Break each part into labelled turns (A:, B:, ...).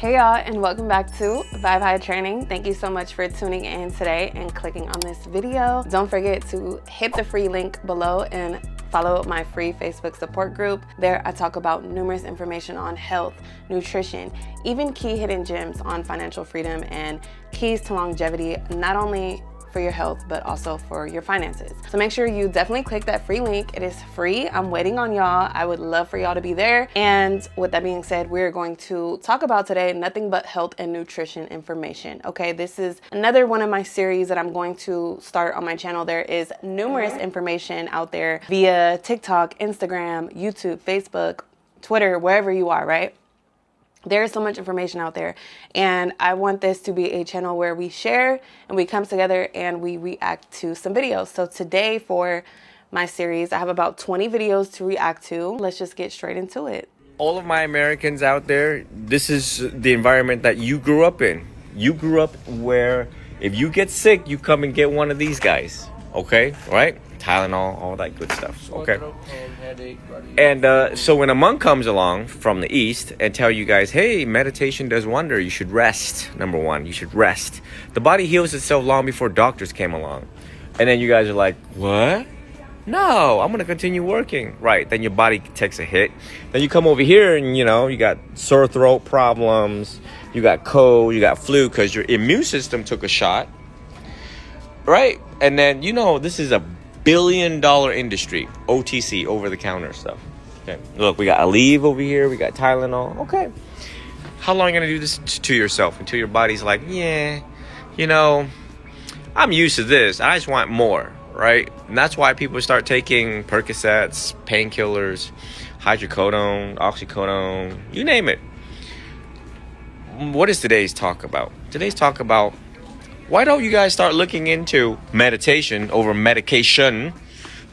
A: Hey y'all, and welcome back to Vibe High Training. Thank you so much for tuning in today and clicking on this video. Don't forget to hit the free link below and follow my free Facebook support group. There I talk about numerous information on health, nutrition, even key hidden gems on financial freedom and keys to longevity, not only for your health, but also for your finances. So make sure you definitely click that free link. It is free. I'm waiting on y'all. I would love for y'all to be there. And with that being said, we're going to talk about today nothing but health and nutrition information. Okay, this is another one of my series that I'm going to start on my channel. There is numerous information out there via TikTok, Instagram, YouTube, Facebook, Twitter, wherever you are, right? There's so much information out there, and I want this to be a channel where we share and we come together and we react to some videos. So today for my series, I have about 20 videos to react to. Let's just get straight into it.
B: All of my Americans out there, this is the environment that you grew up in. You grew up where if you get sick, you come and get one of these guys, okay? Right? Tylenol, all that good stuff, okay? And so when a monk comes along from the East and tell you guys, hey, meditation does wonder, you should rest, number one, you should rest. The body heals itself long before doctors came along. And then you guys are like, what? No, I'm going to continue working. Right, then your body takes a hit. Then you come over here and, you know, you got sore throat problems, you got cold, you got flu because your immune system took a shot. Right? And then, you know, this is a billion-dollar industry, OTC, over-the-counter stuff. Okay, look, we got Aleve over here, we got Tylenol. Okay, how long are you gonna do this to yourself until your body's like, yeah, you know, I'm used to this, I just want more, right? And that's why people start taking Percocets, painkillers, hydrocodone, oxycodone, you name it. What is today's talk about? Today's talk about, why don't you guys start looking into meditation over medication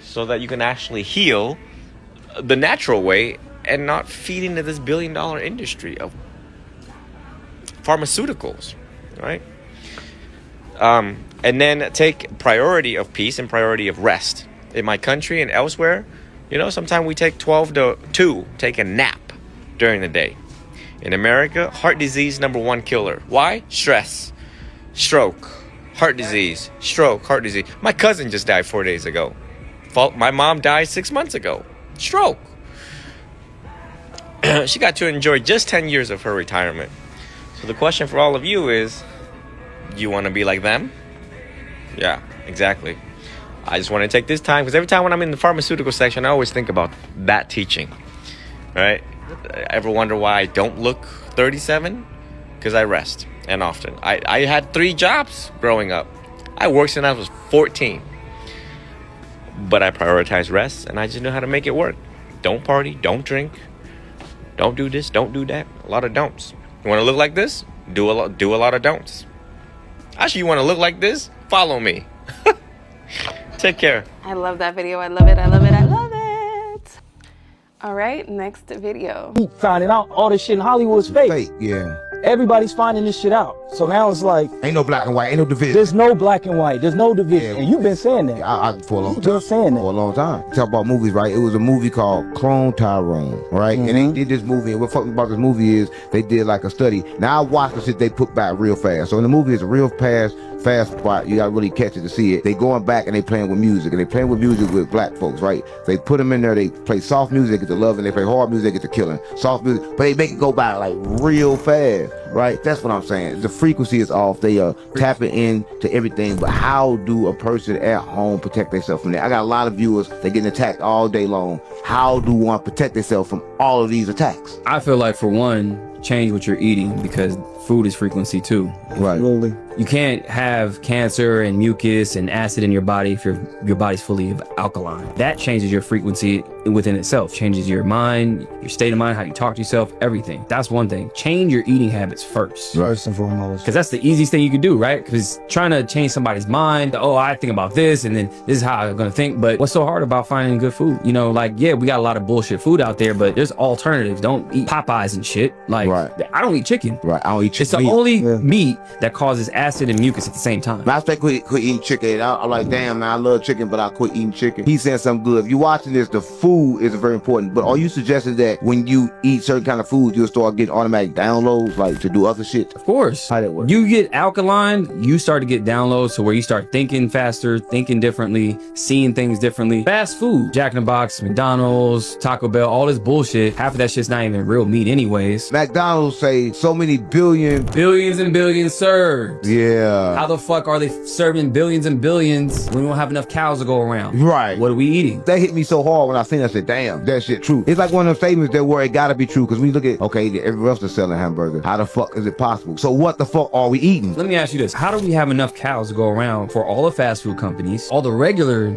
B: so that you can actually heal the natural way and not feed into this billion-dollar industry of pharmaceuticals, right? And then take priority of peace and priority of rest. In my country and elsewhere, you know, sometimes we take 12 to 2, take a nap during the day. In America, heart disease, #1 killer. Why? Stress. Stroke, heart disease, stroke, heart disease. My cousin just died 4 days ago. My mom died 6 months ago. Stroke. She got to enjoy just 10 years of her retirement. So the question for all of you is, do you want to be like them? Yeah, exactly. I just want to take this time, because every time when I'm in the pharmaceutical section, I always think about that teaching, right? Ever wonder why I don't look 37? Because I rest. And often. I had 3 jobs growing up. I worked since I was 14. But I prioritized rest, and I just knew how to make it work. Don't party, don't drink, don't do this, don't do that. A lot of don'ts. You want to look like this? Do a lot of don'ts. Actually, you want to look like this? Follow me. Take care.
A: I love that video. I love it. I love it. I love it. All right, next video.
C: Finding out all this shit in Hollywood is fake.
D: Fake, yeah.
C: Everybody's finding this shit out. So now it's like,
D: Ain't no black and white, ain't no division.
C: there's no black and white. There's no division.
D: Yeah.
C: And you've been saying that.
D: For a long
C: You've
D: time.
C: been saying that.
D: For a long time. Talk about movies, right? It was a movie called Clone Tyrone, right? And they did this movie, and what fucked about this movie is they did like a study. Now I watched the shit they put back real fast. So in the movie, it's a real fast spot. You gotta really catch it to see it. They going back and they playing with music, and they playing with music with black folks, right? They put them in there, they play soft music, they get the love, and they play hard music, they get the killing. Soft music, but they make it go by like real fast, right? That's what I'm saying. The frequency is off. They are tapping into everything, but how do a person at home protect themselves from that? I got a lot of viewers, they getting attacked all day long. How do one protect themselves from all of these attacks?
E: I feel like, for one, change what you're eating, because food is frequency too.
D: Right.
C: Absolutely.
E: You can't have cancer and mucus and acid in your body if your body's fully alkaline. That changes your frequency within itself, changes your mind, your state of mind, how you talk to yourself, everything. That's one thing. Change your eating habits first.
C: First and foremost.
E: Because that's the easiest thing you can do, right? Because trying to change somebody's mind, oh, I think about this, and then this is how I'm gonna think. But what's so hard about finding good food? You know, like, yeah, we got a lot of bullshit food out there, but there's alternatives. Don't eat Popeyes and shit. Like, Like,
D: Right.
E: I don't eat chicken.
D: Right. I don't eat
E: It's the
D: meat.
E: only meat that causes acid and mucus at the same time.
D: I quit eating chicken. I'm like, damn, man, I love chicken, but I quit eating chicken. He's saying something good. If you're watching this, the food is very important. But are you suggesting that when you eat certain kind of food, you'll start getting automatic downloads, like to do other shit?
E: Of course.
C: How that work?
E: You get alkaline, you start to get downloads to where you start thinking faster, thinking differently, seeing things differently. Fast food, Jack in the Box, McDonald's, Taco Bell, all this bullshit. Half of that shit's not even real meat anyways.
D: McDonald's say so many billion.
E: Billions and billions served.
D: Yeah.
E: How the fuck are they serving billions and billions when we don't have enough cows to go around?
D: Right.
E: What are we eating?
D: That hit me so hard when I seen it. I said, damn, that shit true. It's like one of those statements that where it gotta be true. Because we look at, okay, everyone else is selling hamburgers. How the fuck is it possible? So what the fuck are we eating?
E: Let me ask you this. How do we have enough cows to go around for all the fast food companies, all the regular,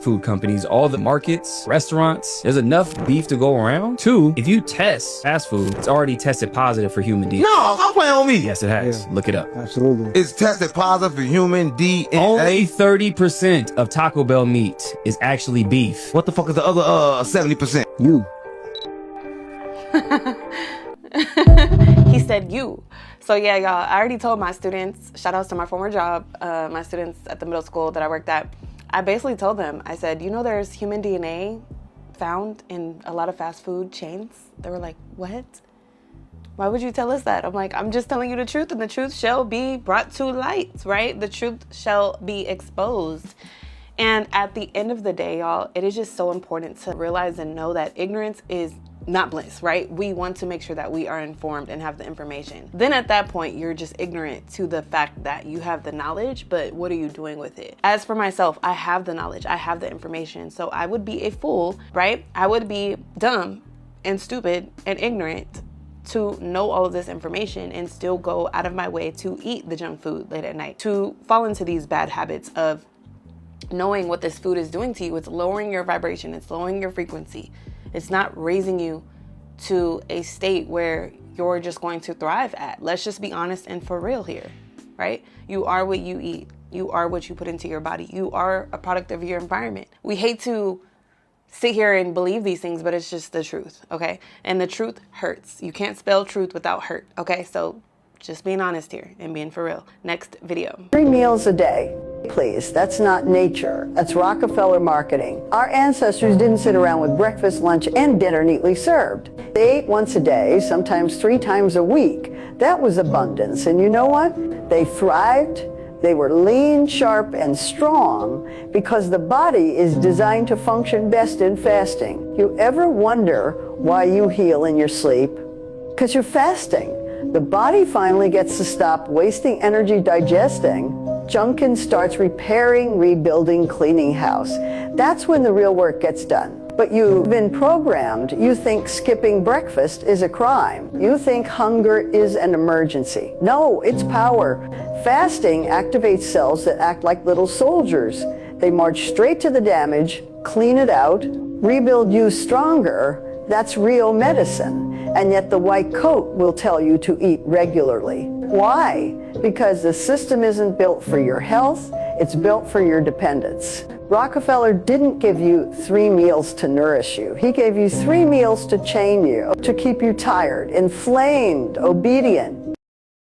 E: food companies, all the markets, restaurants? There's enough beef to go around? Two, if you test fast food, it's already tested positive for human DNA.
D: No, I'm playing on me.
E: Yes, it has. Look it up.
C: Absolutely.
D: It's tested positive for human DNA.
E: Only 30% of Taco Bell meat is actually beef.
D: What the fuck is the other 70%?
C: You.
A: He said you. So yeah, y'all, I already told my students, shout outs to my former job, my students at the middle school that I worked at, I basically told them, I said, there's human DNA found in a lot of fast food chains. They were like, what? Why would you tell us that? I'm like, I'm just telling you the truth, and the truth shall be brought to light, right? The truth shall be exposed. And at the end of the day, y'all, it is just so important to realize and know that ignorance is not bliss, right? We want to make sure that we are informed and have the information. Then at that point, you're just ignorant to the fact that you have the knowledge, but what are you doing with it? As for myself, I have the knowledge, I have the information. So I would be a fool, right? I would be dumb and stupid and ignorant to know all of this information and still go out of my way to eat the junk food late at night, to fall into these bad habits of knowing what this food is doing to you. It's lowering your vibration, it's lowering your frequency. It's not raising you to a state where you're just going to thrive at. Let's just be honest and for real here, right? You are what you eat. You are what you put into your body. You are a product of your environment. We hate to sit here and believe these things, but it's just the truth, okay? And the truth hurts. You can't spell truth without hurt, okay? So just being honest here and being for real. Next video.
F: 3 meals a day. Please, that's not nature. That's Rockefeller marketing. Our ancestors didn't sit around with breakfast, lunch, and dinner neatly served. They ate once a day, sometimes 3 times a week. That was abundance. And you know what? They thrived. They were lean, sharp, and strong because the body is designed to function best in fasting. You ever wonder why you heal in your sleep? Because you're fasting. The body finally gets to stop wasting energy digesting junk and starts repairing, rebuilding, cleaning house. That's when the real work gets done. But you've been programmed. You think skipping breakfast is a crime. You think hunger is an emergency. No, it's power. Fasting activates cells that act like little soldiers. They march straight to the damage, clean it out, rebuild you stronger. That's real medicine. And yet the white coat will tell you to eat regularly. Why? Because the system isn't built for your health, it's built for your dependence. Rockefeller didn't give you 3 meals to nourish you. He gave you 3 meals to chain you, to keep you tired, inflamed, obedient.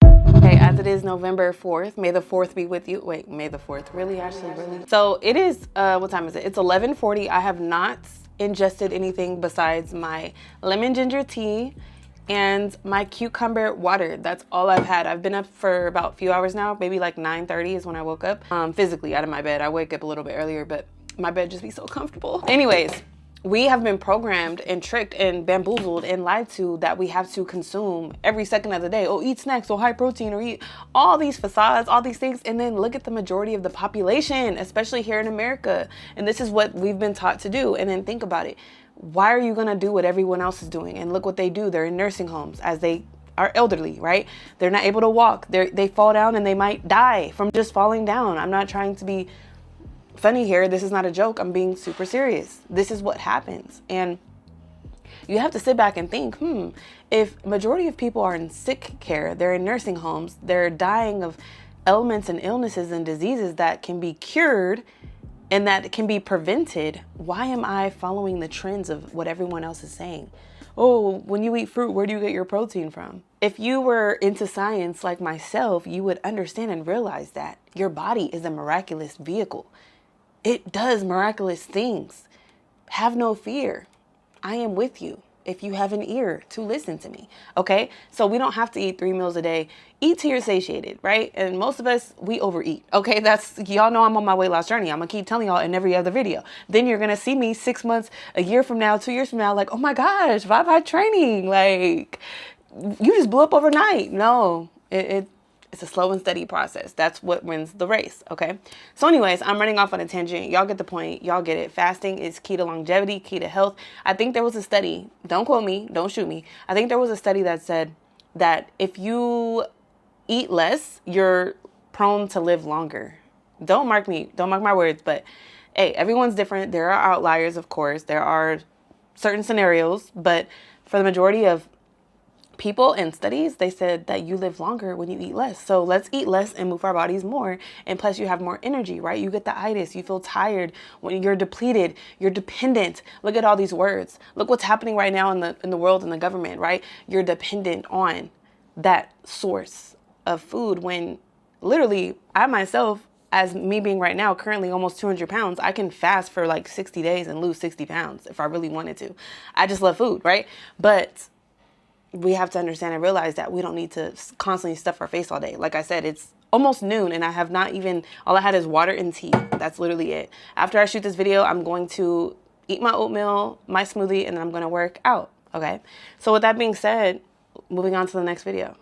A: Okay, as it is November 4th, may the 4th be with you. Wait, may the 4th, really, Ashley, really? So it is, what time is it? It's 11:40. I have not ingested anything besides my lemon ginger tea and my cucumber water. That's all I've had. I've been up for about a few hours now, maybe like 9:30 is when I woke up, physically out of my bed. I wake up a little bit earlier, but my bed just be so comfortable. Anyways, we have been programmed and tricked and bamboozled and lied to that we have to consume every second of the day. Oh, eat snacks, or high protein, or eat all these facades, all these things. And then look at the majority of the population, especially here in America. And this is what we've been taught to do. And then think about it. Why are you gonna do what everyone else is doing? And look what they do. They're in nursing homes as they are elderly, right? They're not able to walk. They fall down and they might die from just falling down. I'm not trying to be funny here. This is not a joke. I'm being super serious. This is what happens. And you have to sit back and think, if majority of people are in sick care, they're in nursing homes, they're dying of ailments and illnesses and diseases that can be cured and that can be prevented, why am I following the trends of what everyone else is saying? oh, when you eat fruit, where do you get your protein from? If you were into science like myself, you would understand and realize that your body is a miraculous vehicle. It does miraculous things. Have no fear. I am with you if you have an ear to listen to me, okay? So we don't have to eat 3 meals a day. Eat till you're satiated, right? And most of us, we overeat, okay? Y'all know I'm on my weight loss journey. I'm gonna keep telling y'all in every other video. Then you're gonna see me 6 months, a year from now, 2 years from now, like, oh my gosh, Vibe Training, like, you just blew up overnight. No, it's a slow and steady process. That's what wins the race, okay? So anyways, I'm running off on a tangent. Y'all get the point. Y'all get it. Fasting is key to longevity, key to health. I think there was a study, don't quote me, don't shoot me. I think there was a study that said that if you eat less, you're prone to live longer. Don't mark my words, but hey, everyone's different. There are outliers, of course. There are certain scenarios, but for the majority of people and studies, they said that you live longer when you eat less. So let's eat less and move our bodies more. And plus you have more energy, right? You get the itis, you feel tired when you're depleted, you're dependent. Look at all these words. Look what's happening right now in the world and the government, right? You're dependent on that source of food when literally I myself, as me being right now, currently almost 200 pounds, I can fast for like 60 days and lose 60 pounds if I really wanted to. I just love food, right? But we have to understand and realize that we don't need to constantly stuff our face all day. Like I said, it's almost noon and I have not even, all I had is water and tea. That's literally it. After I shoot this video, I'm going to eat my oatmeal, my smoothie, and then I'm going to work out. Okay. So with that being said, moving on to the next video.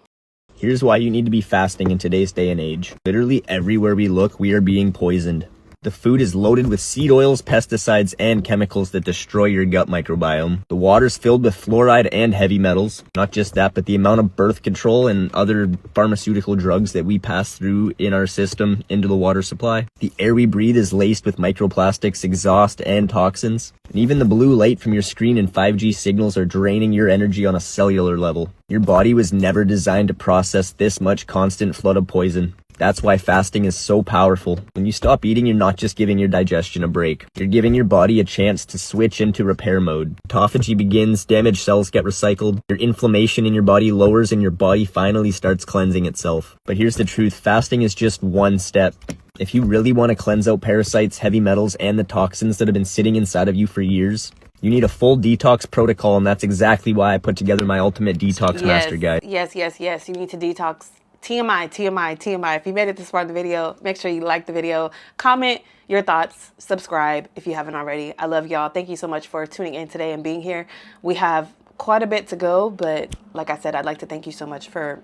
G: Here's why you need to be fasting in today's day and age. Literally everywhere we look, we are being poisoned. The food is loaded with seed oils, pesticides, and chemicals that destroy your gut microbiome. The water's filled with fluoride and heavy metals. Not just that, but the amount of birth control and other pharmaceutical drugs that we pass through in our system into the water supply. The air we breathe is laced with microplastics, exhaust, and toxins. And even the blue light from your screen and 5G signals are draining your energy on a cellular level. Your body was never designed to process this much constant flood of poison. That's why fasting is so powerful. When you stop eating, you're not just giving your digestion a break. You're giving your body a chance to switch into repair mode. Autophagy begins, damaged cells get recycled, your inflammation in your body lowers, and your body finally starts cleansing itself. But here's the truth, fasting is just one step. If you really want to cleanse out parasites, heavy metals, and the toxins that have been sitting inside of you for years, you need a full detox protocol, and that's exactly why I put together my ultimate detox master guide.
A: Yes. You need to detox. TMI. If you made it this far in the video, make sure you like the video, comment your thoughts, subscribe if you haven't already. I love y'all. Thank you so much for tuning in today and being here. We have quite a bit to go, but like I said, I'd like to thank you so much for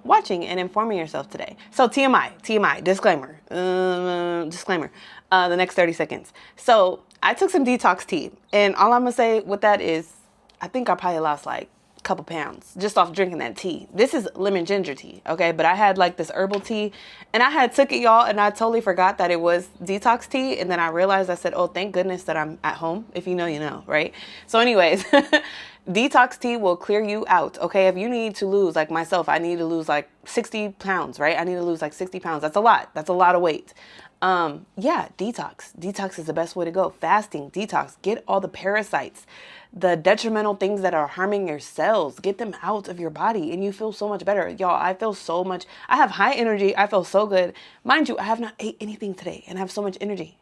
A: watching and informing yourself today. So TMI, disclaimer, the next 30 seconds. So I took some detox tea, and all I'm gonna say with that is, I think I probably lost like couple pounds just off drinking that tea. This is lemon ginger tea, okay? But I had like this herbal tea and I had took it, y'all, and I totally forgot that it was detox tea. And then I realized, I said, oh, thank goodness that I'm at home. If you know, you know, right? So anyways, detox tea will clear you out, okay? If you need to lose, like myself, I need to lose like 60 pounds, right? I need to lose like 60 pounds. That's a lot. That's a lot of weight. Yeah, detox is the best way to go. Fasting, detox, get all the parasites, the detrimental things that are harming your cells, get them out of your body and you feel so much better. Y'all, I feel so much, I have high energy. I feel so good. Mind you, I have not ate anything today and I have so much energy.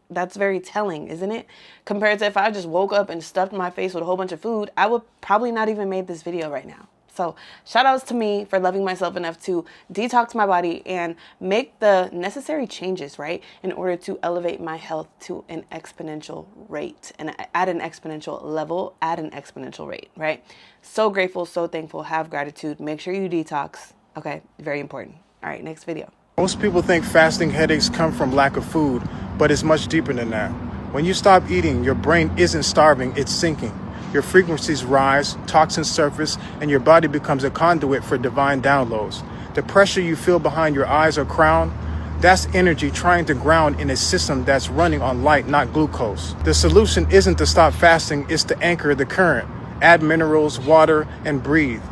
A: That's very telling, isn't it? Compared to if I just woke up and stuffed my face with a whole bunch of food, I would probably not even made this video right now. So shout outs to me for loving myself enough to detox my body and make the necessary changes, right? In order to elevate my health to an exponential rate and at an exponential level, at an exponential rate, right? So grateful, so thankful, have gratitude. Make sure you detox. Okay, very important. All right, next video.
H: Most people think fasting headaches come from lack of food, but it's much deeper than that. When you stop eating, your brain isn't starving, it's sinking. Your frequencies rise, toxins surface, and your body becomes a conduit for divine downloads. The pressure you feel behind your eyes or crown, that's energy trying to ground in a system that's running on light, not glucose. The solution isn't to stop fasting, it's to anchor the current. Add minerals, water, and breathe.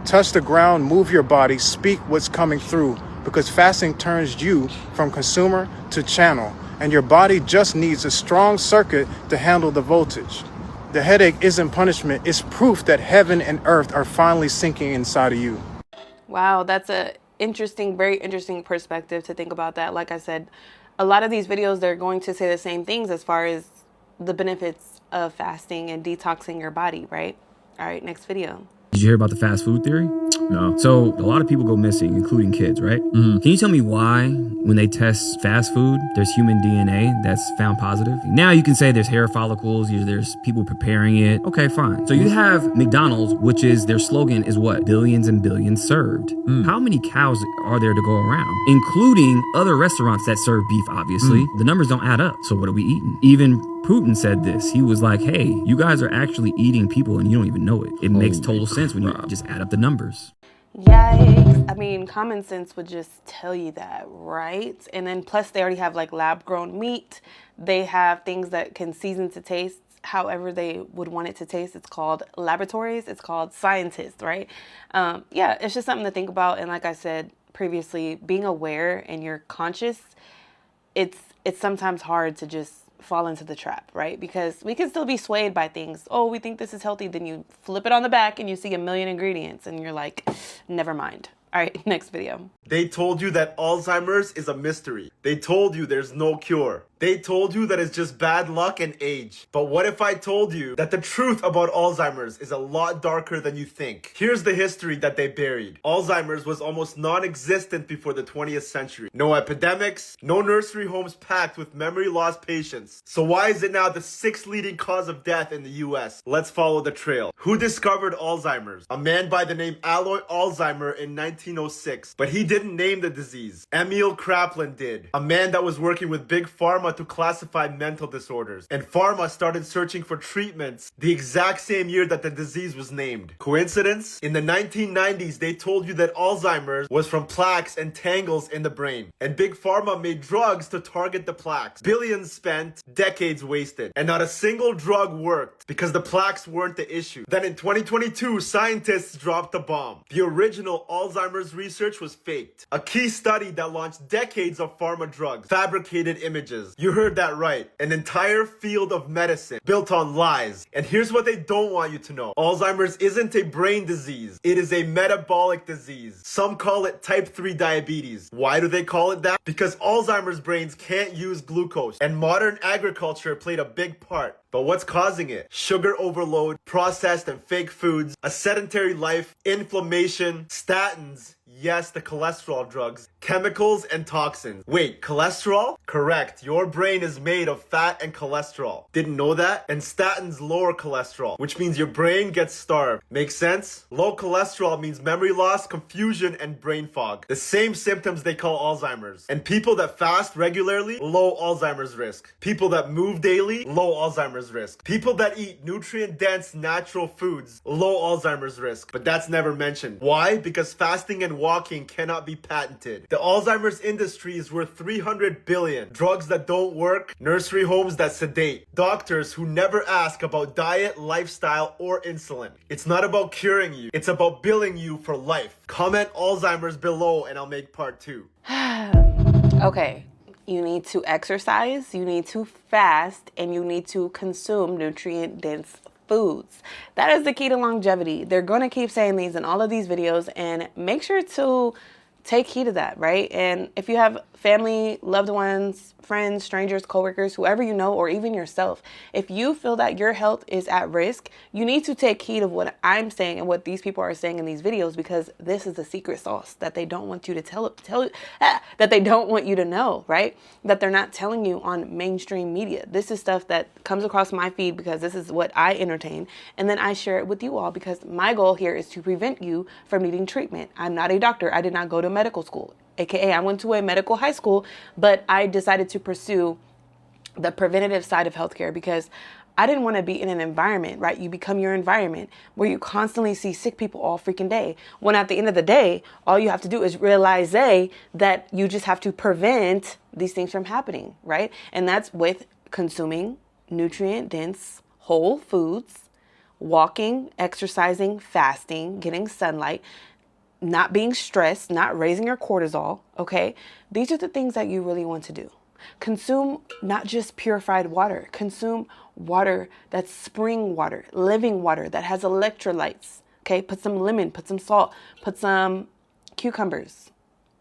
H: Touch the ground, move your body, speak what's coming through, because fasting turns you from consumer to channel, and your body just needs a strong circuit to handle the voltage. The headache isn't punishment, it's proof that heaven and earth are finally sinking inside of you.
A: Wow, that's a interesting, very interesting perspective to think about that. Like I said, a lot of these videos, they're going to say the same things as far as the benefits of fasting and detoxing your body, right? All right, next video.
E: Did you hear about the fast food theory?
I: No.
E: So a lot of people go missing, including kids, right? Can you tell me why, when they test fast food, there's human DNA that's found positive? Now you can say there's hair follicles, there's people preparing it. Okay, fine. So you have McDonald's, which is their slogan is what? Billions and billions served. How many cows are there to go around? Including other restaurants that serve beef, obviously. The numbers don't add up. So what are we eating? Even Putin said this. He was like, hey, you guys are actually eating people and you don't even know it. It makes total sense when you just add up the numbers.
A: Yikes. I mean, common sense would just tell you that, right? And then plus they already have like lab grown meat. They have things that can season to taste however they would want it to taste. It's called laboratories. It's called scientists, right? Yeah, it's just something to think about. And like I said previously, being aware and you're conscious, it's sometimes hard to just fall into the trap, right? Because we can still be swayed by things. Oh, we think this is healthy. Then you flip it on the back and you see a million ingredients and you're like, never mind. All right, next video.
J: They told you that Alzheimer's is a mystery. They told you there's no cure. They told you that it's just bad luck and age. But what if I told you that the truth about Alzheimer's is a lot darker than you think? Here's the history that they buried. Alzheimer's was almost non-existent before the 20th century. No epidemics, no nursery homes packed with memory loss patients. So why is it now the 6th leading cause of death in the US? Let's follow the trail. Who discovered Alzheimer's? A man by the name Alois Alzheimer in 1906. But he didn't name the disease. Emil Kraepelin did. A man that was working with Big Pharma to classify mental disorders. And Pharma started searching for treatments the exact same year that the disease was named. Coincidence? In the 1990s, they told you that Alzheimer's was from plaques and tangles in the brain. And Big Pharma made drugs to target the plaques. Billions spent, decades wasted. And not a single drug worked because the plaques weren't the issue. Then in 2022, scientists dropped the bomb. The original Alzheimer's research was faked. A key study that launched decades of pharma drugs, fabricated images. You heard that right. An entire field of medicine built on lies. And here's what they don't want you to know. Alzheimer's isn't a brain disease. It is a metabolic disease. Some call it type 3 diabetes. Why do they call it that? Because Alzheimer's brains can't use glucose. And modern agriculture played a big part. But what's causing it? Sugar overload, processed and fake foods, a sedentary life, inflammation, statins, yes, the cholesterol drugs, chemicals and toxins. Wait, cholesterol? Correct. Your brain is made of fat and cholesterol. Didn't know that? And statins lower cholesterol, which means your brain gets starved. Makes sense? Low cholesterol means memory loss, confusion, and brain fog. The same symptoms they call Alzheimer's. And people that fast regularly, low Alzheimer's risk. People that move daily, low Alzheimer's risk. People that eat nutrient-dense natural foods, low Alzheimer's risk. But that's never mentioned. Why? Because fasting and walking cannot be patented. The Alzheimer's industry is worth $300 billion. Drugs that don't work, nursery homes that sedate, doctors who never ask about diet, lifestyle, or insulin. It's not about curing you. It's about billing you for life. Comment Alzheimer's below and I'll make part 2.
A: Okay. You need to exercise, you need to fast, and you need to consume nutrient-dense foods. That is the key to longevity. They're going to keep saying these in all of these videos, and make sure to take heed of that, right? And if you have family, loved ones, friends, strangers, coworkers, whoever you know, or even yourself, if you feel that your health is at risk, you need to take heed of what I'm saying and what these people are saying in these videos, because this is the secret sauce that they don't want you to that they don't want you to know, right? That they're not telling you on mainstream media. This is stuff that comes across my feed because this is what I entertain, and then I share it with you all because my goal here is to prevent you from needing treatment. I'm not a doctor. I did not go to medical school. AKA, I went to a medical high school, but I decided to pursue the preventative side of healthcare because I didn't want to be in an environment, right? You become your environment where you constantly see sick people all freaking day. When at the end of the day, all you have to do is realize that you just have to prevent these things from happening, right? And that's with consuming nutrient-dense whole foods, walking, exercising, fasting, getting sunlight, not being stressed, not raising your cortisol, okay? These are the things that you really want to do. Consume not just purified water. Consume water that's spring water, living water that has electrolytes. Okay, put some lemon, put some salt, put some cucumbers.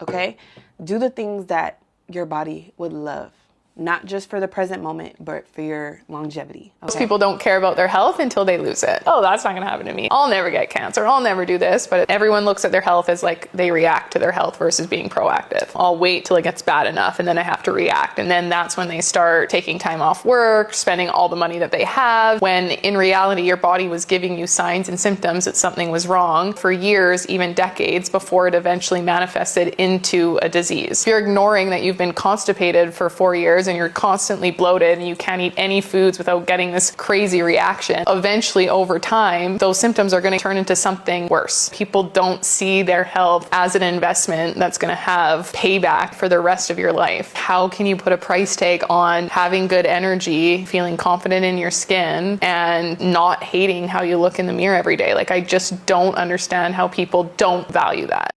A: Okay, do the things that your body would love. Not just for the present moment, but for your longevity.
I: Most people don't care about their health until they lose it. Oh, that's not gonna happen to me. I'll never get cancer. I'll never do this. But everyone looks at their health as like they react to their health versus being proactive. I'll wait till it gets bad enough and then I have to react. And then that's when they start taking time off work, spending all the money that they have, when in reality, your body was giving you signs and symptoms that something was wrong for years, even decades, before it eventually manifested into a disease. If you're ignoring that you've been constipated for 4 years and you're constantly bloated and you can't eat any foods without getting this crazy reaction, eventually over time, those symptoms are going to turn into something worse. People don't see their health as an investment that's going to have payback for the rest of your life. How can you put a price tag on having good energy, feeling confident in your skin, and not hating how you look in the mirror every day? Like, I just don't understand how people don't value that.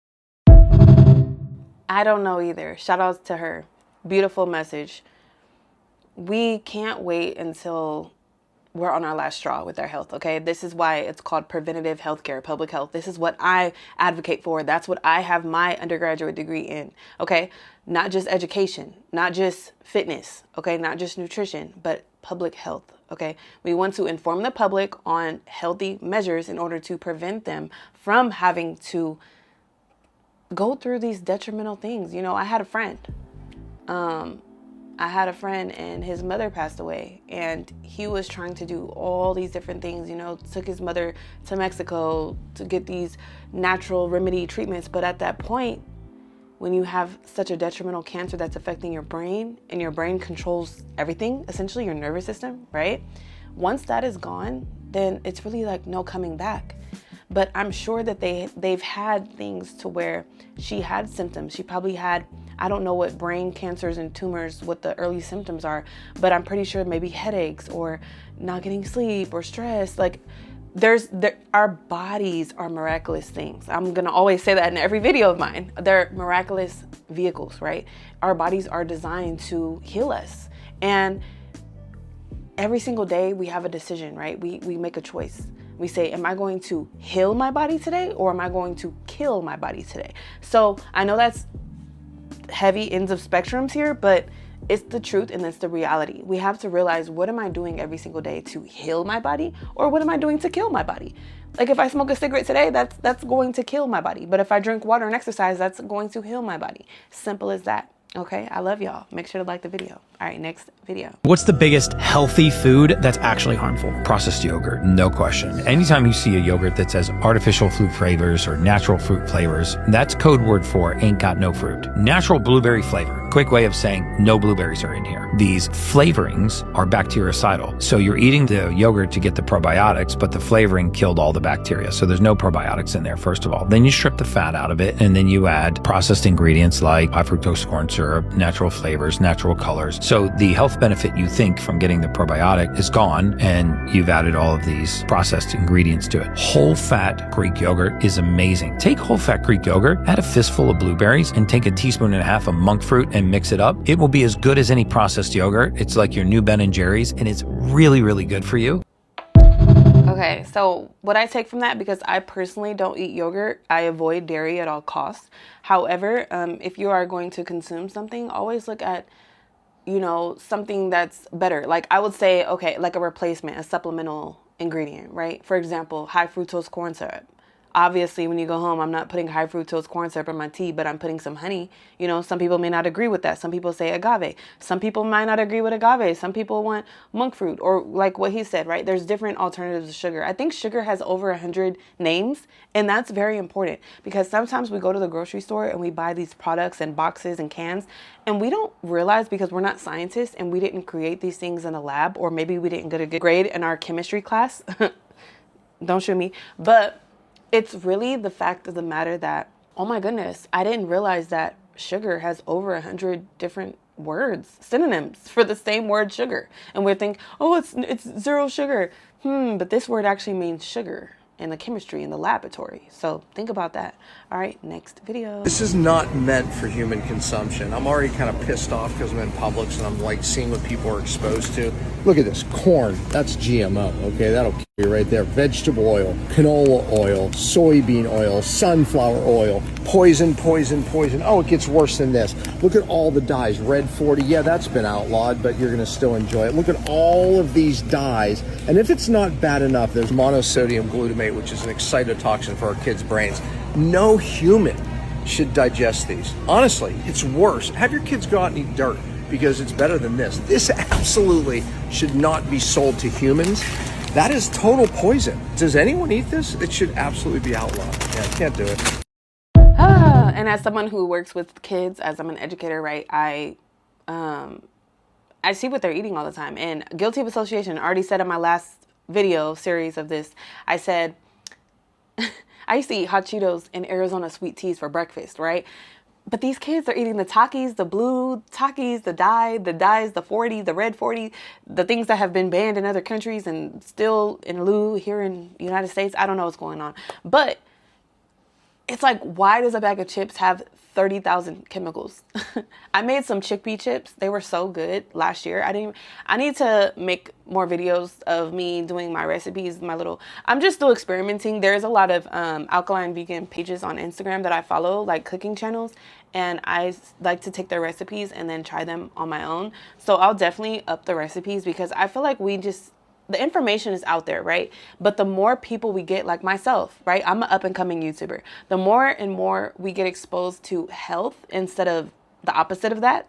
A: I don't know either. Shout outs to her. Beautiful message. We can't wait until we're on our last straw with our health, okay? This is why it's called preventative healthcare, public health. This is what I advocate for. That's what I have my undergraduate degree in, okay? Not just education, not just fitness, okay? Not just nutrition, but public health, okay? We want to inform the public on healthy measures in order to prevent them from having to go through these detrimental things. You know, I had a friend and his mother passed away, and he was trying to do all these different things, you know, took his mother to Mexico to get these natural remedy treatments. But at that point, when you have such a detrimental cancer that's affecting your brain, and your brain controls everything, essentially your nervous system, right? Once that is gone, then it's really like no coming back. But I'm sure that they've had things to where she had symptoms. She probably had, I don't know what brain cancers and tumors, what the early symptoms are, but I'm pretty sure maybe headaches or not getting sleep or stress. Like our bodies are miraculous things. I'm gonna always say that in every video of mine. They're miraculous vehicles, right? Our bodies are designed to heal us. And every single day we have a decision, right? We make a choice. We say, am I going to heal my body today, or am I going to kill my body today? So I know that's heavy ends of spectrums here, but it's the truth and it's the reality. We have to realize, what am I doing every single day to heal my body, or what am I doing to kill my body? Like, if I smoke a cigarette today, that's going to kill my body. But if I drink water and exercise, that's going to heal my body. Simple as that. Okay, I love y'all. Make sure to like the video. All right, next video.
K: What's the biggest healthy food that's actually harmful? Processed yogurt, no question. Anytime you see a yogurt that says artificial fruit flavors or natural fruit flavors, that's code word for ain't got no fruit. Natural blueberry flavor, quick way of saying no blueberries are in here. These flavorings are bactericidal. So you're eating the yogurt to get the probiotics, but the flavoring killed all the bacteria. So there's no probiotics in there, first of all. Then you strip the fat out of it, and then you add processed ingredients like high fructose corn syrup, natural flavors, natural colors. So the health benefit you think from getting the probiotic is gone, and you've added all of these processed ingredients to it. Whole fat Greek yogurt is amazing. Take whole fat Greek yogurt, add a fistful of blueberries, and take a teaspoon and a half of monk fruit and mix it up. It will be as good as any processed yogurt. It's like your new Ben & Jerry's, and it's really, really good for you.
A: Okay, so what I take from that, because I personally don't eat yogurt, I avoid dairy at all costs. However, if you are going to consume something, always look at, you know, something that's better. Like, I would say, okay, like a replacement, a supplemental ingredient, right? For example, high fructose corn syrup. Obviously, when you go home, I'm not putting high fructose corn syrup in my tea, but I'm putting some honey. You know, some people may not agree with that. Some people say agave. Some people might not agree with agave. Some people want monk fruit, or like what he said, right? There's different alternatives to sugar. I think sugar has over 100 names, and that's very important, because sometimes we go to the grocery store and we buy these products in boxes and cans, and we don't realize, because we're not scientists and we didn't create these things in a lab, or maybe we didn't get a good grade in our chemistry class. Don't shoot me. But it's really the fact of the matter that, oh my goodness, I didn't realize that sugar has over 100 different words, synonyms for the same word sugar. And we think, oh, it's zero sugar. But this word actually means sugar. in the chemistry in the laboratory. So think about that. All right, next video.
L: This is not meant for human consumption. I'm already kind of pissed off because I'm in Publix and I'm like seeing what people are exposed to. Look at this, corn, that's GMO, okay? That'll kill you right there. Vegetable oil, canola oil, soybean oil, sunflower oil, poison, poison, poison. Oh, it gets worse than this. Look at all the dyes. Red 40, yeah, that's been outlawed, but you're gonna still enjoy it. Look at all of these dyes. And if it's not bad enough, there's monosodium glutamate, which is an excitotoxin for our kids' brains. No human should digest these. Honestly, it's worse. Have your kids go out and eat dirt because it's better than this. This absolutely should not be sold to humans. That is total poison. Does anyone eat this? It should absolutely be outlawed. Yeah, I can't do it.
A: And as someone who works with kids, as I'm an educator, right, I see what they're eating all the time. And guilty of association, I already said in my last video series of this, I said, I used to eat hot Cheetos and Arizona sweet teas for breakfast, right? But these kids are eating the Takis, the blue Takis, the dyes, the 40, the red 40, the things that have been banned in other countries and still in lieu here in the United States. I don't know what's going on. But it's like, why does a bag of chips have 30,000 chemicals? I made some chickpea chips. They were so good last year. I need to make more videos of me doing my recipes, I'm just still experimenting. There's a lot of alkaline vegan pages on Instagram that I follow, like cooking channels, and I like to take their recipes and then try them on my own. So I'll definitely up the recipes because I feel like the information is out there, right? But the more people we get, like myself, right? I'm an up and coming YouTuber. The more and more we get exposed to health instead of the opposite of that,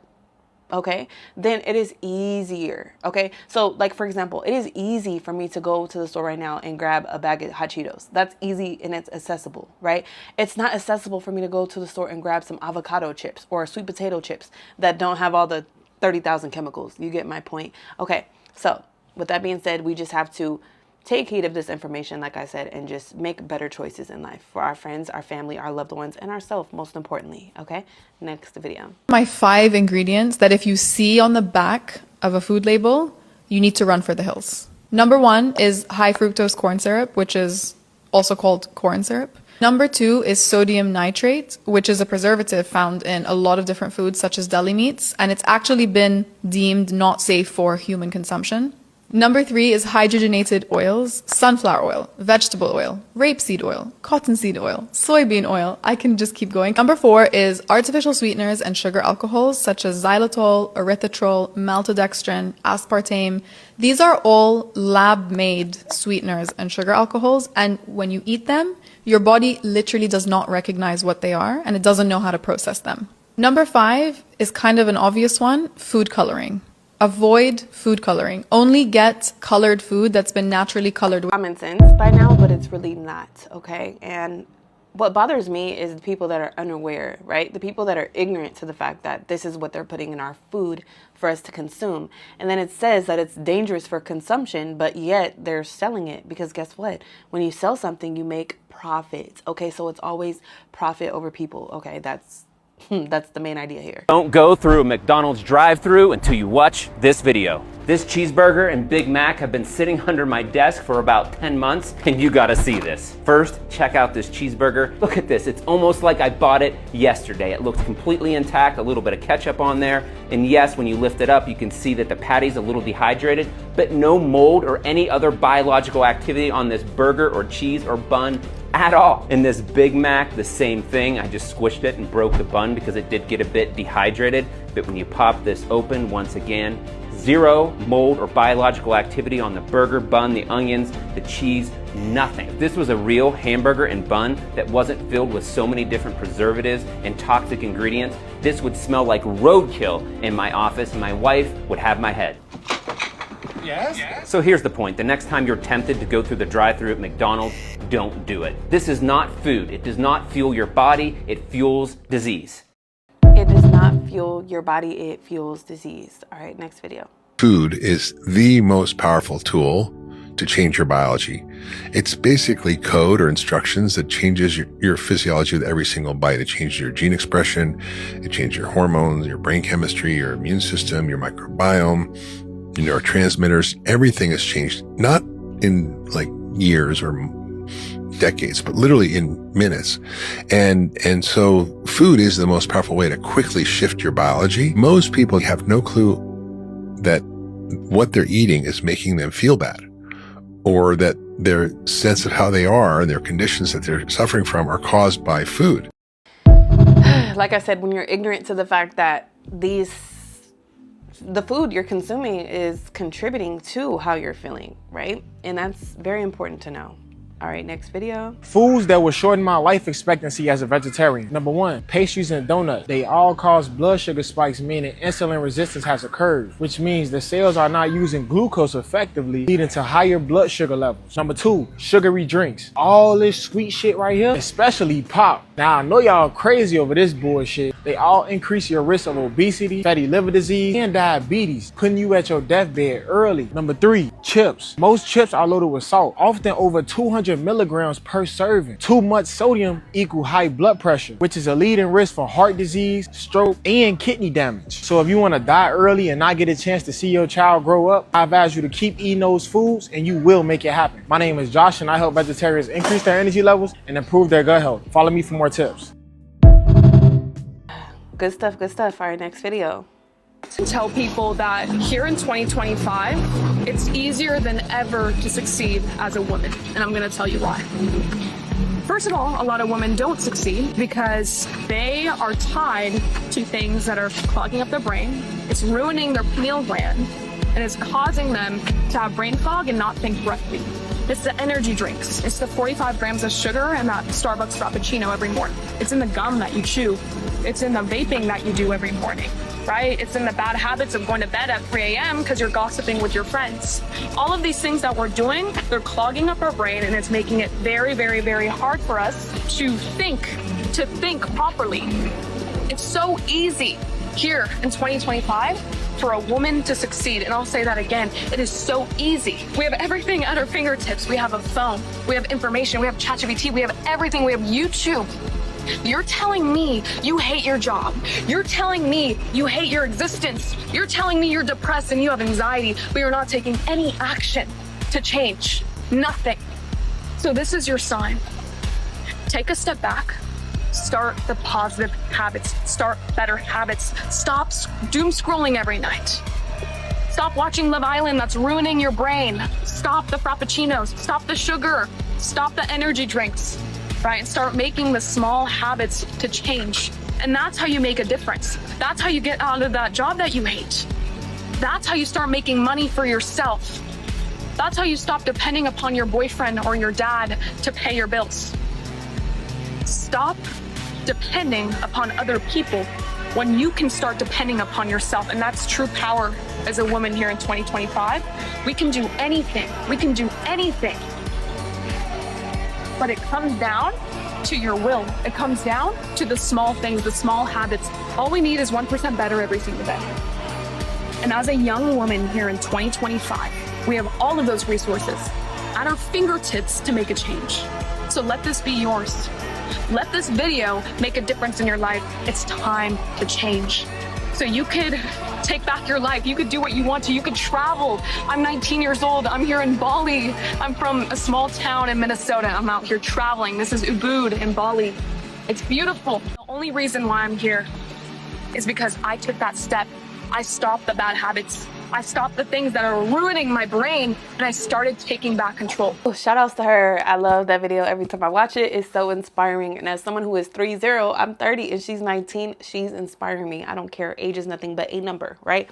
A: okay, then it is easier, okay? So like, for example, it is easy for me to go to the store right now and grab a bag of hot Cheetos. That's easy and it's accessible, right? It's not accessible for me to go to the store and grab some avocado chips or sweet potato chips that don't have all the 30,000 chemicals. You get my point? Okay, so with that being said, we just have to take heed of this information, like I said, and just make better choices in life for our friends, our family, our loved ones, and ourselves, most importantly, okay? Next video.
I: My 5 ingredients that if you see on the back of a food label, you need to run for the hills. Number 1 is high fructose corn syrup, which is also called corn syrup. Number 2 is sodium nitrate, which is a preservative found in a lot of different foods, such as deli meats, and it's actually been deemed not safe for human consumption. Number 3 is hydrogenated oils, sunflower oil, vegetable oil, rapeseed oil, cottonseed oil, soybean oil. I can just keep going. Number 4 is artificial sweeteners and sugar alcohols such as xylitol, erythritol, maltodextrin, aspartame. These are all lab-made sweeteners and sugar alcohols, and when you eat them, your body literally does not recognize what they are, and it doesn't know how to process them. Number 5 is kind of an obvious one, food coloring. Avoid food coloring. Only get colored food that's been naturally colored.
A: Common sense by now, but it's really not, okay? And what bothers me is the people that are unaware, right? The people that are ignorant to the fact that this is what they're putting in our food for us to consume. And then it says that it's dangerous for consumption, but yet they're selling it because guess what? When you sell something, you make profit, okay? So it's always profit over people, okay? That's the main idea here.
M: Don't go through a McDonald's drive-thru until you watch this video. This cheeseburger and Big Mac have been sitting under my desk for about 10 months, and you gotta see this. First, check out this cheeseburger. Look at this, it's almost like I bought it yesterday. It looks completely intact, a little bit of ketchup on there. And yes, when you lift it up, you can see that the patty's a little dehydrated, but no mold or any other biological activity on this burger or cheese or bun at all. In this Big Mac, the same thing. I just squished it and broke the bun because it did get a bit dehydrated. But when you pop this open, once again, zero mold or biological activity on the burger, bun, the onions, the cheese, nothing. If this was a real hamburger and bun that wasn't filled with so many different preservatives and toxic ingredients, this would smell like roadkill in my office and my wife would have my head. Yes? So here's the point. The next time you're tempted to go through the drive-thru at McDonald's, don't do it. This is not food. It does not fuel your body. It fuels disease.
A: It does not fuel your body. It fuels disease. All right, next video.
N: Food is the most powerful tool to change your biology. It's basically code or instructions that changes your physiology with every single bite. It changes your gene expression. It changes your hormones, your brain chemistry, your immune system, your microbiome, your neurotransmitters. Everything has changed, not in like years or decades, but literally in minutes. And so food is the most powerful way to quickly shift your biology. Most people have no clue that what they're eating is making them feel bad, or that their sense of how they are and their conditions that they're suffering from are caused by food.
A: Like I said, when you're ignorant to the fact that the food you're consuming is contributing to how you're feeling, right? And that's very important to know. All right, next video.
H: Foods that will shorten my life expectancy as a vegetarian. Number 1, pastries and donuts. They all cause blood sugar spikes, meaning insulin resistance has occurred, which means the cells are not using glucose effectively, leading to higher blood sugar levels. Number 2, sugary drinks. All this sweet shit right here, especially pop. Now, I know y'all crazy over this bullshit. They all increase your risk of obesity, fatty liver disease, and diabetes, putting you at your deathbed early. Number 3, chips. Most chips are loaded with salt, often over 200 milligrams per serving. Too much sodium equal high blood pressure, which is a leading risk for heart disease, stroke, and kidney damage. So if you want to die early and not get a chance to see your child grow up, I advise you to keep eating those foods and you will make it happen. My name is Josh and I help vegetarians increase their energy levels and improve their gut health. Follow me for more tips.
A: Good stuff, good stuff. All right, next video.
O: To tell people that here in 2025, it's easier than ever to succeed as a woman. And I'm going to tell you why. First of all, a lot of women don't succeed because they are tied to things that are clogging up their brain. It's ruining their pineal gland and it's causing them to have brain fog and not think correctly. It's the energy drinks. It's the 45 grams of sugar and that Starbucks Frappuccino every morning. It's in the gum that you chew. It's in the vaping that you do every morning, right? It's in the bad habits of going to bed at 3 a.m. because you're gossiping with your friends. All of these things that we're doing, they're clogging up our brain and it's making it very, very, very hard for us to think properly. It's so easy here in 2025 for a woman to succeed. And I'll say that again, it is so easy. We have everything at our fingertips. We have a phone, we have information, we have ChatGPT, we have everything, we have YouTube. You're telling me you hate your job. You're telling me you hate your existence. You're telling me you're depressed and you have anxiety, but you're not taking any action to change. Nothing. So this is your sign. Take a step back. Start the positive habits. Start better habits. Stop doom scrolling every night. Stop watching Love Island, that's ruining your brain. Stop the Frappuccinos. Stop the sugar. Stop the energy drinks. Right? And start making the small habits to change. And that's how you make a difference. That's how you get out of that job that you hate. That's how you start making money for yourself. That's how you stop depending upon your boyfriend or your dad to pay your bills. Stop depending upon other people when you can start depending upon yourself. And that's true power as a woman here in 2025. We can do anything. We can do anything. But it comes down to your will. It comes down to the small things, the small habits. All we need is 1% better every single day. And as a young woman here in 2025, we have all of those resources at our fingertips to make a change. So let this be yours. Let this video make a difference in your life. It's time to change. So you could take back your life. You could do what you want to. You could travel. I'm 19 years old. I'm here in Bali. I'm from a small town in Minnesota. I'm out here traveling. This is Ubud in Bali. It's beautiful. The only reason why I'm here is because I took that step. I stopped the bad habits. I stopped the things that are ruining my brain and I started taking back control.
A: Oh, shout outs to her. I love that video. Every time I watch it, it's so inspiring. And as someone who is 30, I'm 30 and she's 19, she's inspiring me. I don't care. Age is nothing but a number, right?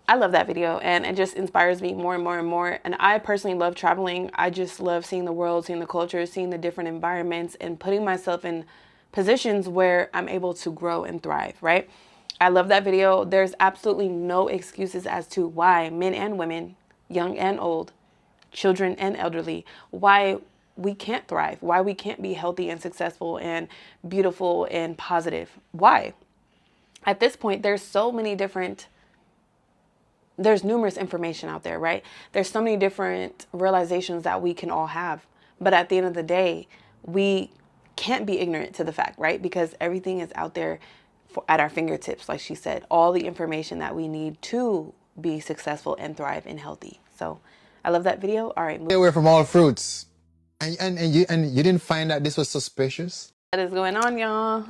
A: I love that video and it just inspires me more and more and more. And I personally love traveling. I just love seeing the world, seeing the culture, seeing the different environments and putting myself in positions where I'm able to grow and thrive, right? I love that video. There's absolutely no excuses as to why men and women, young and old, children and elderly, why we can't thrive, why we can't be healthy and successful and beautiful and positive. Why? At this point, there's numerous information out there, right? There's so many different realizations that we can all have. But at the end of the day, we can't be ignorant to the fact, right? Because everything is out there at our fingertips, like she said, all the information that we need to be successful and thrive and healthy. So I love that video. All right.
P: Stay away from all fruits. And you didn't find that this was suspicious?
A: What is going on, y'all?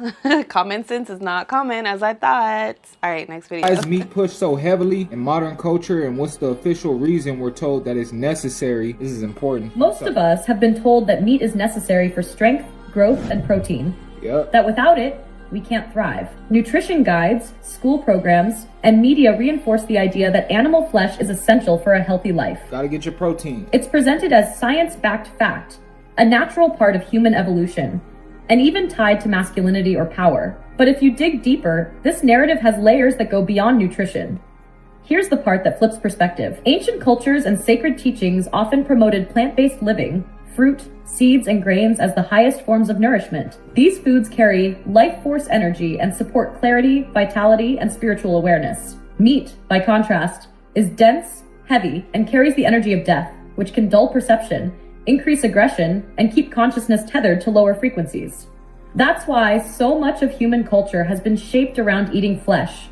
A: Common sense is not common as I thought. All right, next video.
Q: Why is meat pushed so heavily in modern culture, and what's the official reason we're told that it's necessary? This is important.
R: Most of us have been told that meat is necessary for strength, growth, and protein.
Q: Yep.
R: That without it, we can't thrive. Nutrition guides, school programs, and media reinforce the idea that animal flesh is essential for a healthy life.
Q: Gotta get your protein.
R: It's presented as science-backed fact, a natural part of human evolution, and even tied to masculinity or power. But if you dig deeper, this narrative has layers that go beyond nutrition. Here's the part that flips perspective. Ancient cultures and sacred teachings often promoted plant-based living, fruit, seeds, and grains as the highest forms of nourishment. These foods carry life force energy and support clarity, vitality, and spiritual awareness. Meat, by contrast, is dense, heavy, and carries the energy of death, which can dull perception, increase aggression, and keep consciousness tethered to lower frequencies. That's why so much of human culture has been shaped around eating flesh,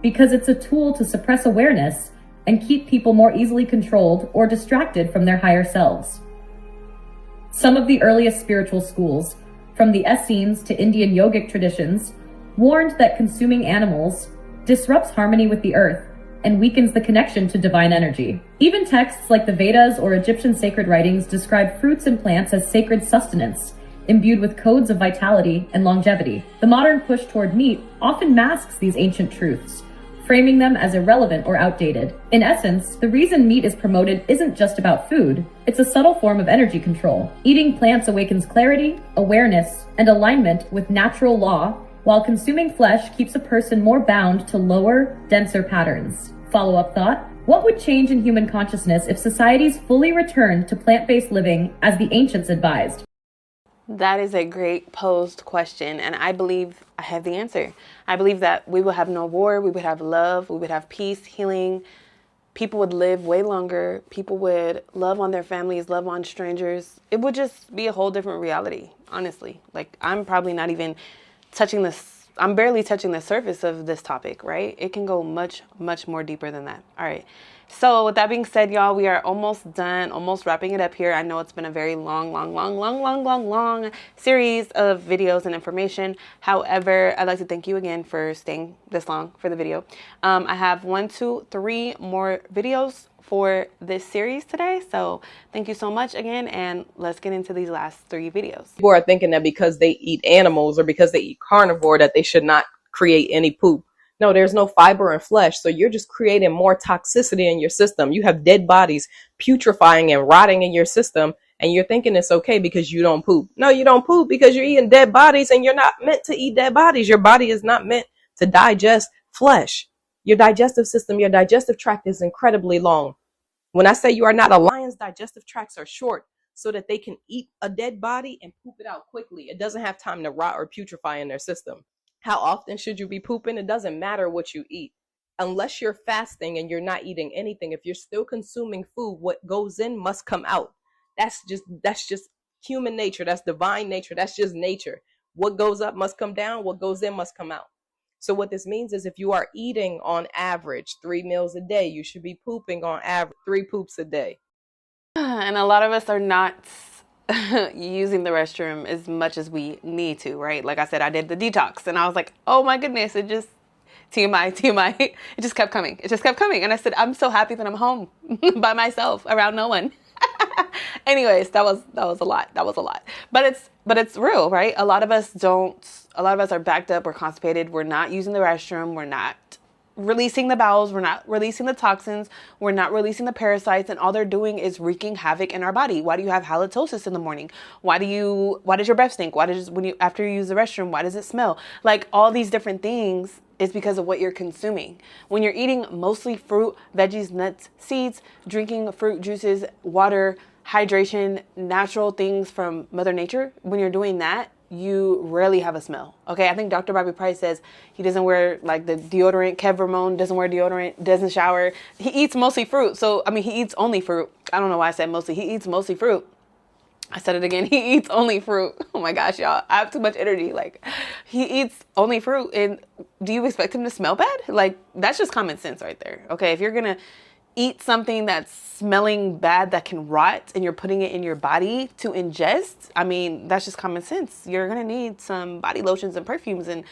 R: because it's a tool to suppress awareness and keep people more easily controlled or distracted from their higher selves. Some of the earliest spiritual schools, from the Essenes to Indian yogic traditions, warned that consuming animals disrupts harmony with the earth and weakens the connection to divine energy. Even texts like the Vedas or Egyptian sacred writings describe fruits and plants as sacred sustenance, imbued with codes of vitality and longevity. The modern push toward meat often masks these ancient truths, framing them as irrelevant or outdated. In essence, the reason meat is promoted isn't just about food, it's a subtle form of energy control. Eating plants awakens clarity, awareness, and alignment with natural law, while consuming flesh keeps a person more bound to lower, denser patterns. Follow-up thought: what would change in human consciousness if societies fully returned to plant-based living as the ancients advised?
A: That is a great posed question, and I believe I have the answer. I believe that we would have no war, we would have love, we would have peace, healing. People would live way longer. People would love on their families, love on strangers. It would just be a whole different reality, honestly. Like, I'm probably not even touching this. I'm barely touching the surface of this topic, right? It can go much, much more deeper than that. All right. So with that being said, y'all, we are almost done, almost wrapping it up here. I know it's been a very long series of videos and information. However, I'd like to thank you again for staying this long for the video. I have 1, 2, 3 more videos for this series today. So thank you so much again, and let's get into these last 3 videos.
S: People are thinking that because they eat animals or because they eat carnivore that they should not create any poop. No, there's no fiber in flesh, so you're just creating more toxicity in your system. You have dead bodies putrefying and rotting in your system, and you're thinking it's okay because you don't poop. No, you don't poop because you're eating dead bodies, and you're not meant to eat dead bodies. Your body is not meant to digest flesh. Your digestive system, your digestive tract is incredibly long. When I say you are not a lion's digestive tracts are short so that they can eat a dead body and poop it out quickly. It doesn't have time to rot or putrefy in their system. How often should you be pooping? It doesn't matter what you eat. Unless you're fasting and you're not eating anything, if you're still consuming food, what goes in must come out. That's just human nature. That's divine nature. That's just nature. What goes up must come down. What goes in must come out. So what this means is if you are eating on average 3 meals a day, you should be pooping on average 3 poops a day.
A: And a lot of us are not using the restroom as much as we need to, right? Like I said, I did the detox and I was like, oh my goodness, it just, TMI, it just kept coming. It just kept coming. And I said, I'm so happy that I'm home by myself around no one. Anyways, that was a lot. That was a lot. But it's real, right? A lot of us are backed up, we're constipated, we're not using the restroom, we're not releasing the bowels, we're not releasing the toxins, we're not releasing the parasites, and all they're doing is wreaking havoc in our body. Why do you have halitosis in the morning? Why does your breath stink? After you use the restroom, why does it smell? Like, all these different things is because of what you're consuming. When you're eating mostly fruit, veggies, nuts, seeds, drinking fruit juices, water, hydration, natural things from Mother Nature, when you're doing that, you rarely have a smell. Okay, I think Dr. Bobby Price says he doesn't wear like the deodorant. Kev Ramon doesn't wear deodorant, doesn't shower. He eats mostly fruit. So, I mean, he eats only fruit. I don't know why I said mostly. He eats mostly fruit. I said it again. He eats only fruit. Oh my gosh, y'all. I have too much energy. Like, he eats only fruit. And do you expect him to smell bad? Like, that's just common sense right there. Okay, if you're going to eat something that's smelling bad that can rot and you're putting it in your body to ingest, I mean, that's just common sense. You're gonna need some body lotions and perfumes, and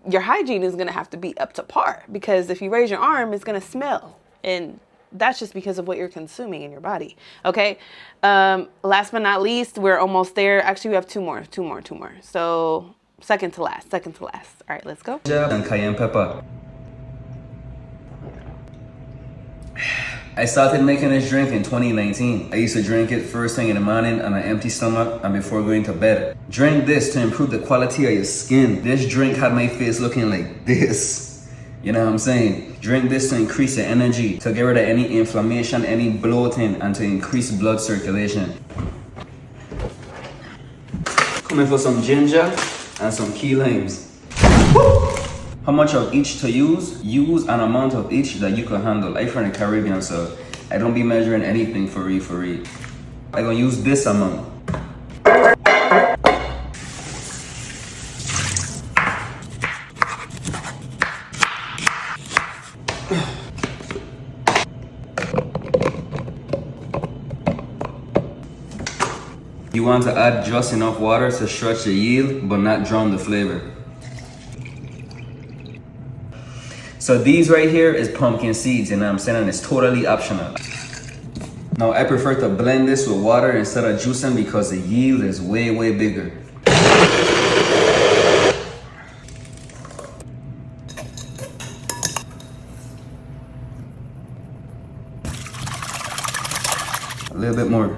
A: your hygiene is gonna have to be up to par, because if you raise your arm, it's gonna smell, and that's just because of what you're consuming in your body. Okay. Last but not least, we're almost there. Actually, we have two more. So second to last. All right, let's go.
E: And cayenne pepper. I started making this drink in 2019. I used to drink it first thing in the morning on an empty stomach and before going to bed. Drink this to improve the quality of your skin. This drink had my face looking like this. You know what I'm saying? Drink this to increase your energy, to get rid of any inflammation, any bloating, and to increase blood circulation. Coming for some ginger and some key limes. How much of each to use? Use an amount of each that you can handle. I'm from the Caribbean, so I don't be measuring anything for real. I'm gonna use this amount. You want to add just enough water to stretch the yield, but not drown the flavor. So these right here is pumpkin seeds, and I'm saying it's totally optional. Now I prefer to blend this with water instead of juicing because the yield is way bigger. A little bit more.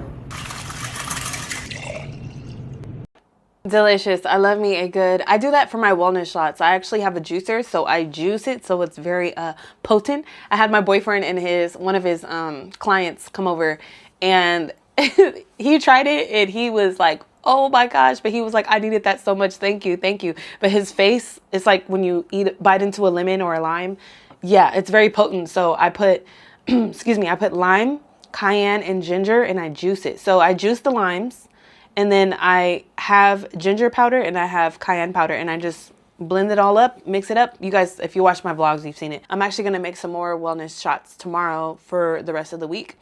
A: Delicious. I love me a good, I do that for my wellness shots. I actually have a juicer, so I juice it so it's very potent. I had my boyfriend and one of his clients come over, and he tried it and he was like, oh my gosh, but he was like, I needed that so much, thank you. But his face, it's like when you bite into a lemon or a lime. Yeah, it's very potent. So I put I put lime, cayenne, and ginger, and I juice it. So I juice the limes, and then I have ginger powder and I have cayenne powder, and I just blend it all up, mix it up. You guys, if you watch my vlogs, you've seen it. I'm actually gonna make some more wellness shots tomorrow for the rest of the week.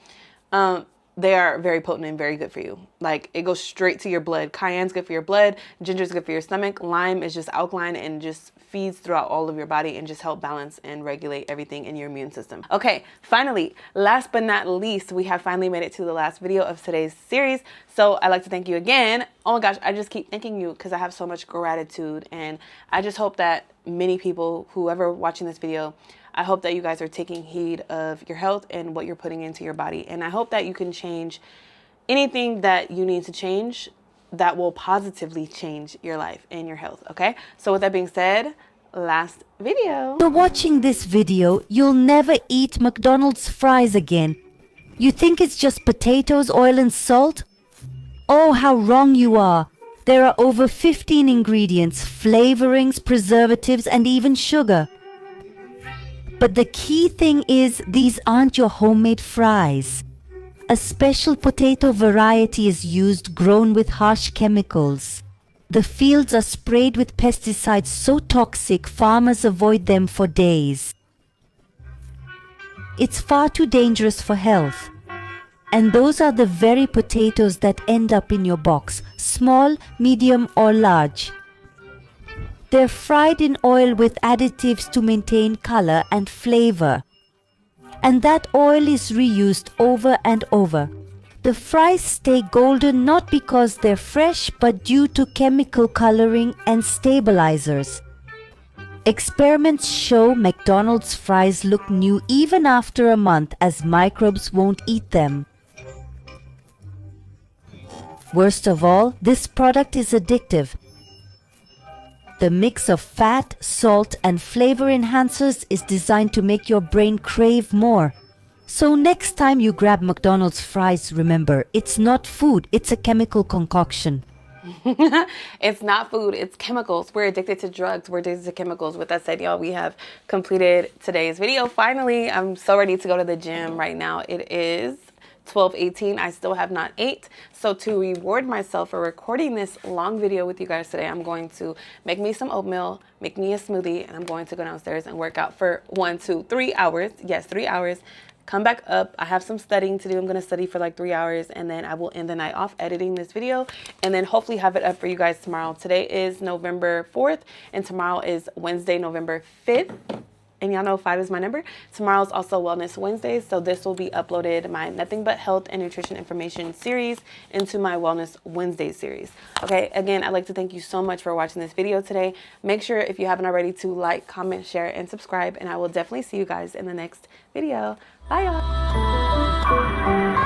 A: They are very potent and very good for you. Like, it goes straight to your blood. Cayenne's good for your blood. Ginger's good for your stomach. Lime is just alkaline and just feeds throughout all of your body and just help balance and regulate everything in your immune system. Okay, finally, last but not least, we have finally made it to the last video of today's series. So I'd like to thank you again. Oh my gosh, I just keep thanking you because I have so much gratitude, and I just hope that many people, whoever watching this video, I hope that you guys are taking heed of your health and what you're putting into your body. And I hope that you can change anything that you need to change that will positively change your life and your health, okay? So with that being said, last video.
T: After watching this video, you'll never eat McDonald's fries again. You think it's just potatoes, oil, and salt? Oh, how wrong you are. There are over 15 ingredients, flavorings, preservatives, and even sugar. But the key thing is, these aren't your homemade fries. A special potato variety is used, grown with harsh chemicals. The fields are sprayed with pesticides so toxic, farmers avoid them for days. It's far too dangerous for health. And those are the very potatoes that end up in your box, small, medium, or large. They're fried in oil with additives to maintain color and flavor. And that oil is reused over and over. The fries stay golden not because they're fresh, but due to chemical coloring and stabilizers. Experiments show McDonald's fries look new even after a month, as microbes won't eat them. Worst of all, this product is addictive. The mix of fat, salt, and flavor enhancers is designed to make your brain crave more. So next time you grab McDonald's fries, remember, it's not food, it's a chemical concoction.
A: It's not food, it's chemicals. We're addicted to drugs, we're addicted to chemicals. With that said, y'all, we have completed today's video. Finally, I'm so ready to go to the gym right now. It is 12:18. I still have not ate. So to reward myself for recording this long video with you guys today, I'm going to make me some oatmeal, make me a smoothie, and I'm going to go downstairs and work out for 1, 2, 3 hours. Yes, 3 hours. come back up. I have some studying to do. I'm going to study for like 3 hours, and then I will end the night off editing this video, and then hopefully have it up for you guys tomorrow. Today is November 4th, and tomorrow is Wednesday, November 5th. And y'all know 5 is my number. Tomorrow's also Wellness Wednesdays, so this will be uploaded, my Nothing But Health and Nutrition Information series, into my Wellness Wednesday series. Okay, again, I'd like to thank you so much for watching this video today. Make sure, if you haven't already, to like, comment, share, and subscribe, and I will definitely see you guys in the next video. Bye, y'all.